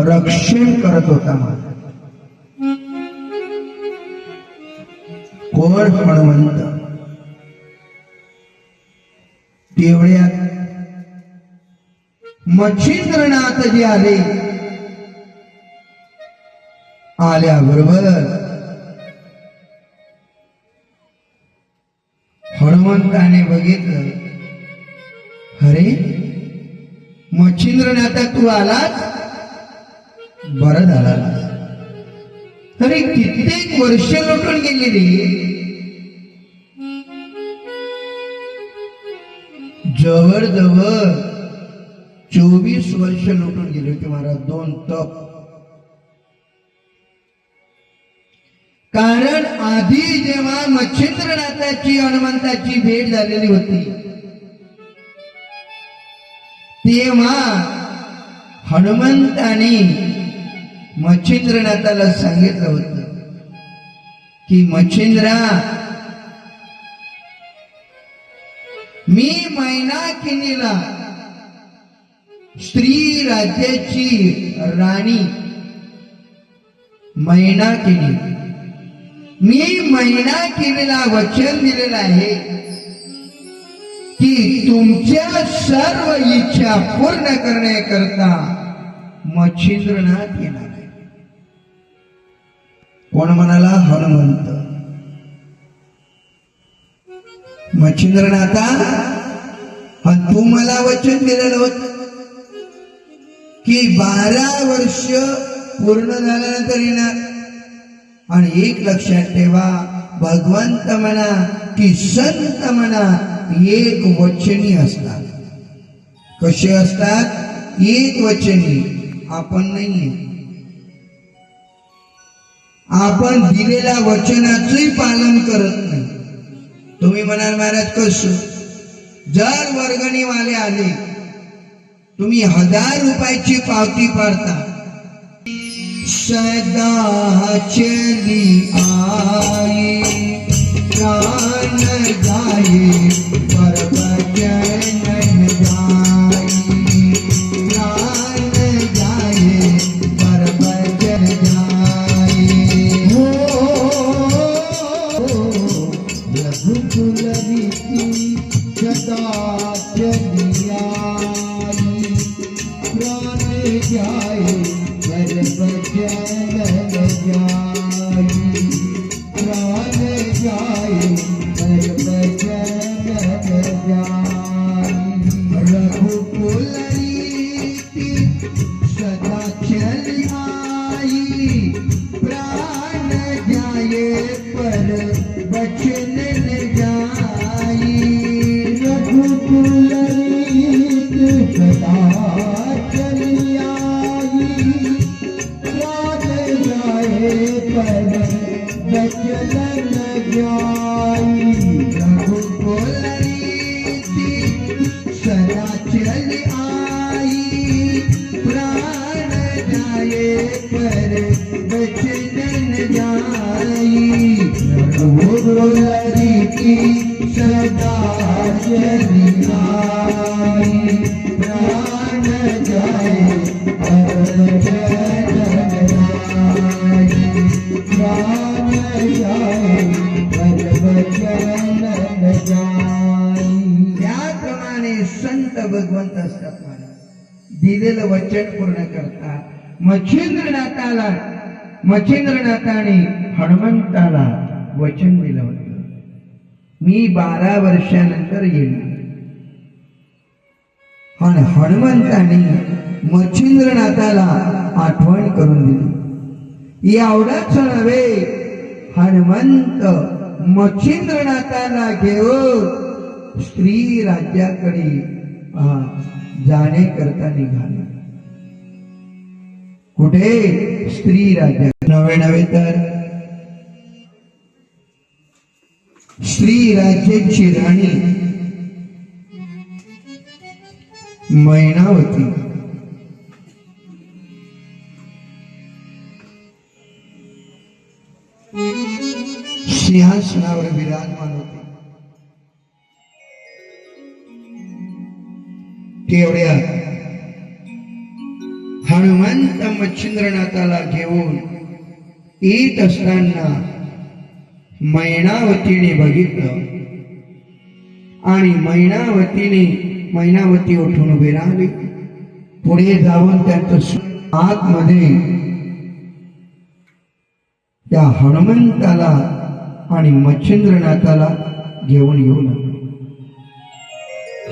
रक्षण करत होता माझा. कोण? हनुमंत. तेवढ्यात मच्छिंद्रनाथजी आले. आल्याबरोबर हनुमंताने बघितलं, अरे मच्छिंद्रनाथा तू आलास, बरं झाला. अरे कित्येक वर्ष लोटून गेलेली, जवळजवळ 24 वर्ष लोटून गेले होते महाराज. 2 तप. कारण आधी जेव्हा मच्छिंद्रनाथाची हनुमंताची भेट झालेली होती तेव्हा हनुमंताने मच्छिंद्रनाथाला सांगितलं होतं की मच्छिंद्रा, मी मैनाकिनीला, स्त्री राज्याची राणी मैनाकिनी, मी मैनाकिनीला वचन दिलेलं आहे की तुमच्या सर्व इच्छा पूर्ण करण्याकरता मच्छिंद्रनाथ येणार आहे. कोण म्हणाला? हनुमंत. मच्छिंद्रनाथा, आणि तू मला वचन दिलेलं होतं की 12 वर्ष पूर्ण झाल्यानंतर येणार. आणि एक लक्षात ठेवा, भगवंत म्हणा की संत म्हणा एक वचनी असतात. कसे असतात? एक वचनी. आपण नाही. आपण दिलेल्या वचनाचंही पालन करत नाही. तुम्ही म्हणाल महाराज कसं? जर वर्गणीवाले आले, तुम्ही 1000 रुपयाची पावती पाडता, सदा चली आई प्राण जाए पर वचन न जाई, प्राण जाए पर वचन जाई. हो रघुकुल रीति सदा चली आई, प्राण जाए पर वचन न जाई, प्राण जाए पर वचन न जाई. रघुकुल रीति सदा चली आई, प्राण जाए पर वचन न जाई. रघुकुल रीति सदा चली आई, प्राण जाए पर वचन न जाई. रघुकुल रीति सदा चली आई, प्राण जाए पर वचन न जाई. रघुकुल रीति सदा चली आई, प्राण जाए पर वचन न जाई, प्राण जाए पर वचन न जाई. त्याप्रमाणे संत भगवंत असतात महाराज. दिलेलं वचन पूर्ण करतात. मच्छिंद्रनाथाने हनुमंताला वचन दिलं होतं, मी 12 वर्षानंतर येणार. आणि हनुमंताने मच्छिंद्रनाथाला आठवण करून दिली. एवढाच नव्हे, हनुमंत मच्छिंद्रनाथाला घेऊन स्त्री राज्याकडे जाण्याकरता निघाले. कुठे? स्त्री राज्य. नवे तर स्त्री राज्याची राणी मैनावती. सिंहासनावर विराजमान होते. तेवढ्या हनुमंत मच्छिंद्रनाथाला घेऊन येत असताना मैनावतीने बघितलं आणि मैनावती उठून उभी राहिली. पुढे जाऊन त्यांचं आतमध्ये त्या हनुमंताला आणि मच्छिंद्रनाथाला घेऊन येऊ लागले.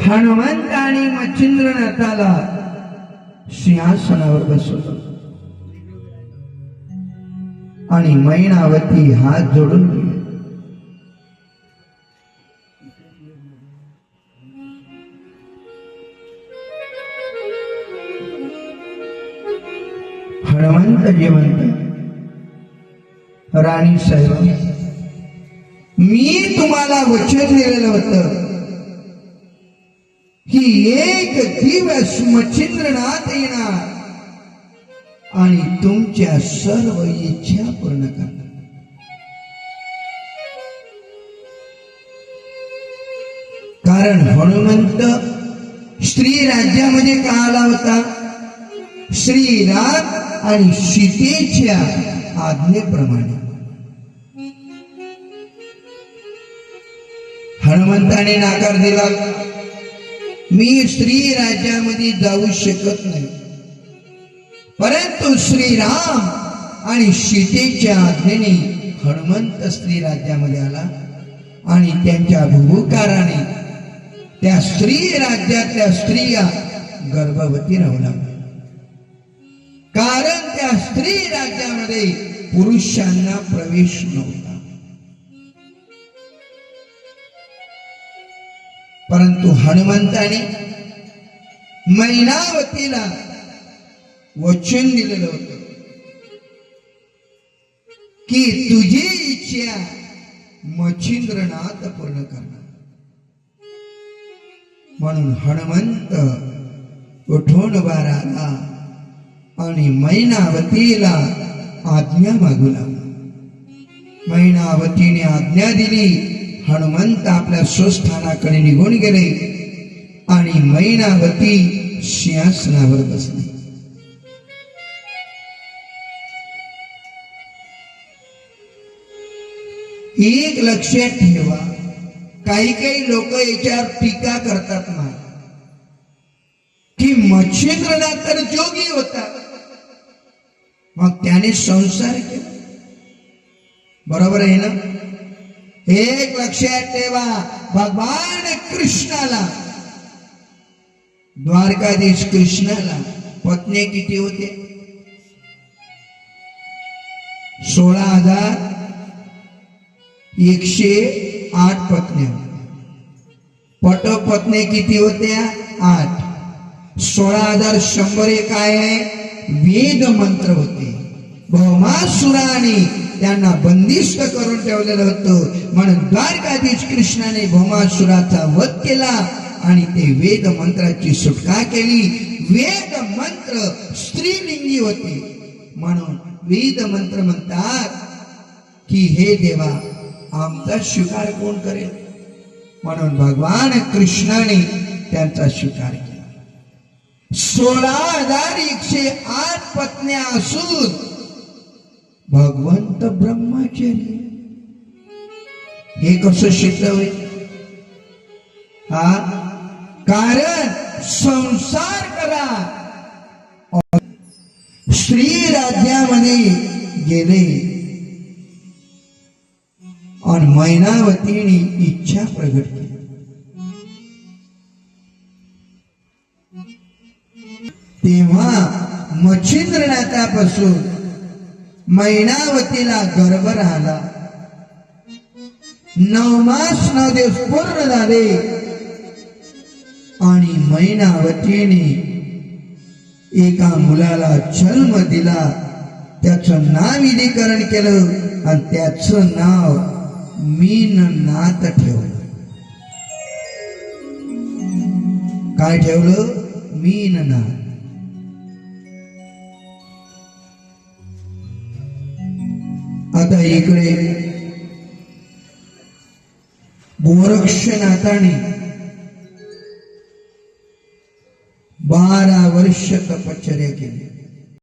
हनुमंत आणि मच्छिंद्रनाथाला सिंहासनावर बसवलं आणि मैनावती हात जोडून गेली. हनुमंत जिवंत राणी साहेब, मी तुम्हाला वचन दिलेलं होतं की एक दिवस मच्छिंद्रनाथ येणार आणि तुमच्या सर्व इच्छा पूर्ण करणार. कारण हनुमंत स्त्री राज्यामध्ये का आला होता? श्रीराम आणि सीतेच्या आज्ञेप्रमाणे. हनुमंताने नकार दिला, मी स्त्री राज्यामध्ये जाऊ शकत नाही. परंतु श्रीराम आणि सीतेच्या आज्ञेने हनुमंत स्त्री राज्यामध्ये आला आणि त्यांच्या भूभुकाराने त्या स्त्री राज्यातल्या स्त्रिया गर्भवती राहू लागल्या. कारण त्या स्त्री राज्यामध्ये पुरुषांना प्रवेश नव्हता. परंतु हनुमंताने मैनावतीला वचन दिलेलं होतं की तुझी इच्छा मच्छिंद्रनाथ पूर्ण करणार. म्हणून हनुमंत उठून उभा राहिला आणि मैनावतीला आज्ञा मागू लागला. मैनावतीने आज्ञा दिली. हनुमंत आपल्या स्वस्थानाकडे निघून गेले आणि मैनावती सिंहासनावर बसली. एक लक्षात ठेवा, काही लोक याच्यावर टीका करतात ना की मच्छिंद्रनाथ तर जोगी होता, मग त्याने संसार केला. बरोबर आहे ना? एक लक्षात ठेवा, भगवान कृष्णाला, द्वारकाधीश कृष्णाला पत्नी किती होते? 16,108 पत्न्या. पटपत्नी किती होत्या? 8. 16,100 काय आहे? वेद मंत्र होते. भौमासुराने त्यांना बंदिस्त करून ठेवलेलं होतं. म्हणून द्वारकाधीश कृष्णाने भौमासुराचा वध केला आणि ते वेद मंत्राची सुटका केली. वेद मंत्र स्त्रीलिंगी होते म्हणून वेद मंत्र म्हणतात की हे देवा, आमचा स्वीकार कोण करेल? म्हणून भगवान कृष्णाने त्यांचा स्वीकार केला. 16,108 पत्न्या असून भगवंत ब्रह्मचारी. हे कसं सिद्ध होईल? कारण संसार करा. स्त्री राज्यामध्ये गेले आणि मैनावतीने इच्छा प्रगट केली. तेव्हा मच्छिंद्रनाथापासून मैनावतीला गर्भ राहिला. 9 मास 9 दिवस पूर्ण झाले आणि मैनावतीने एका मुलाला जन्म दिला. त्याचं नामविधीकरण केलं आणि त्याचं नाव मीननाथ ठेवलं. काय ठेवलं? मीननाथ. आता इकडे गोरक्षनाथाने 12 वर्ष तपश्चर्या केली.